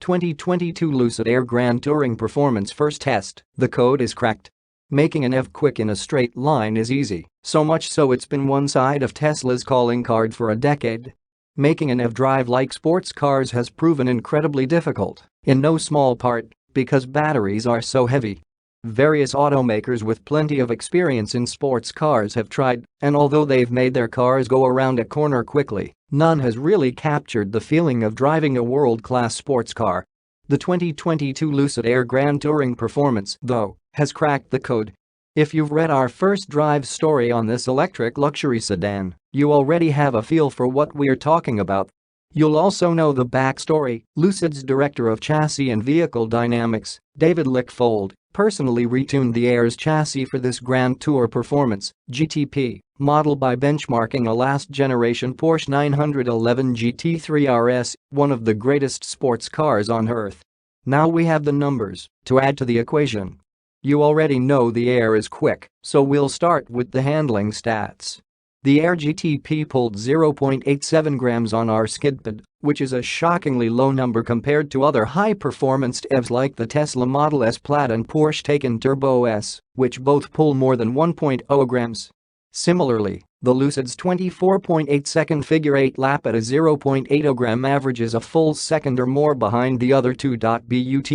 2022 Lucid Air Grand Touring Performance First Test, the code is cracked. Making an EV quick in a straight line is easy, so much so it's been one side of Tesla's calling card for a decade. Making an EV drive like sports cars has proven incredibly difficult, in no small part because batteries are so heavy. Various automakers with plenty of experience in sports cars have tried, and although they've made their cars go around a corner quickly, none has really captured the feeling of driving a world-class sports car. The 2022 Lucid Air Grand Touring Performance, though, has cracked the code. If you've read our first drive story on this electric luxury sedan, you already have a feel for what we're talking about. You'll also know the backstory. Lucid's director of chassis and vehicle dynamics, David Lickfold, personally retuned the Air's chassis for this Grand Tour Performance (GTP) model by benchmarking a last-generation Porsche 911 GT3 RS, one of the greatest sports cars on earth. Now we have the numbers to add to the equation. You already know the Air is quick, so we'll start with the handling stats. The Air GTP pulled 0.87 grams on our skidpad, which is a shockingly low number compared to other high-performance EVs like the Tesla Model S Plaid and Porsche Taycan Turbo S, which both pull more than 1.0 grams. Similarly, the Lucid's 24.8-second figure-8 lap at a 0.80 gram average is a full second or more behind the other two. But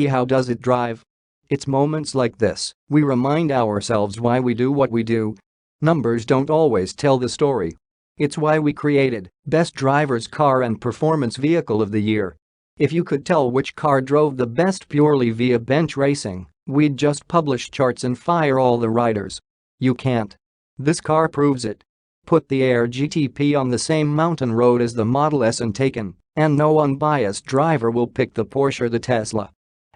how does it drive? It's moments like this we remind ourselves why we do what we do. Numbers don't always tell the story. It's why we created Best Driver's Car and Performance Vehicle of the Year. If you could tell which car drove the best purely via bench racing, we'd just publish charts and fire all the riders. You can't. This car proves it. Put the Air GTP on the same mountain road as the Model S and Taycan, and no unbiased driver will pick the Porsche or the Tesla.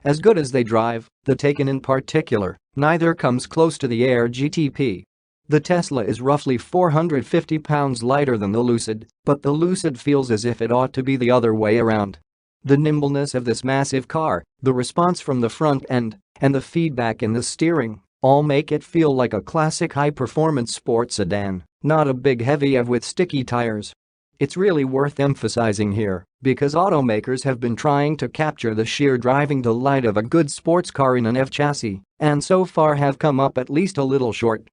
As good as they drive, the Taycan in particular, neither comes close to the Air GTP. The Tesla is roughly 450 pounds lighter than the Lucid, but the Lucid feels as if it ought to be the other way around. The nimbleness of this massive car, the response from the front end, and the feedback in the steering all make it feel like a classic high-performance sports sedan, not a big heavy EV with sticky tires. It's really worth emphasizing here, because automakers have been trying to capture the sheer driving delight of a good sports car in an EV chassis, and so far have come up at least a little short.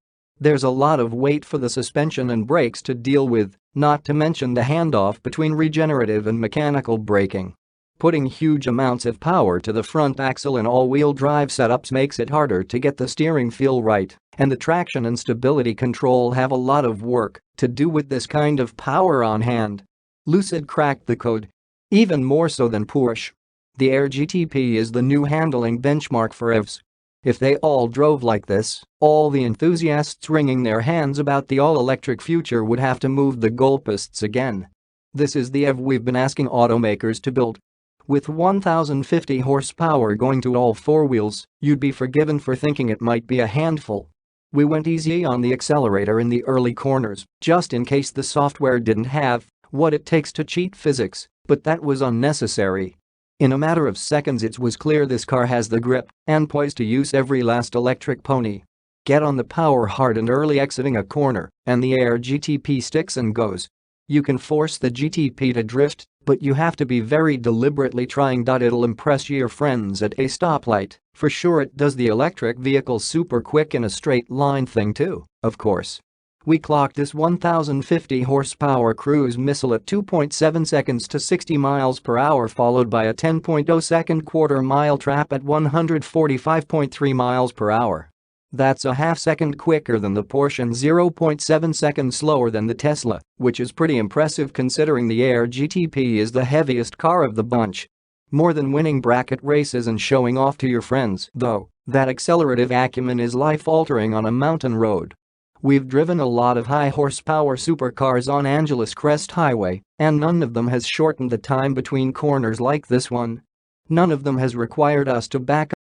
There's a lot of weight for the suspension and brakes to deal with, not to mention the handoff between regenerative and mechanical braking. Putting huge amounts of power to the front axle in all-wheel drive setups makes it harder to get the steering feel right, and the traction and stability control have a lot of work to do with this kind of power on hand. Lucid cracked the code. Even more so than Porsche. The Air GTP is the new handling benchmark for EVs. If they all drove like this, all the enthusiasts wringing their hands about the all-electric future would have to move the goalposts again. This is the EV we've been asking automakers to build. With 1,050 horsepower going to all four wheels, you'd be forgiven for thinking it might be a handful. We went easy on the accelerator in the early corners, just in case the software didn't have what it takes to cheat physics, but that was unnecessary. In a matter of seconds it was clear this car has the grip and poise to use every last electric pony. Get on the power hard and early exiting a corner, and the Air GTP sticks and goes. You can force the GTP to drift, but you have to be very deliberately trying. It'll impress your friends at a stoplight, for sure it does the electric vehicle super quick in a straight line thing too, of course. We clocked this 1,050 horsepower cruise missile at 2.7 seconds to 60 miles per hour, followed by a 10.0-second quarter-mile trap at 145.3 miles per hour. That's a half-second quicker than the Porsche and 0.7 seconds slower than the Tesla, which is pretty impressive considering the Air GTP is the heaviest car of the bunch. More than winning bracket races and showing off to your friends, though, that accelerative acumen is life-altering on a mountain road. We've driven a lot of high-horsepower supercars on Angeles Crest Highway, and none of them has shortened the time between corners like this one. None of them has required us to back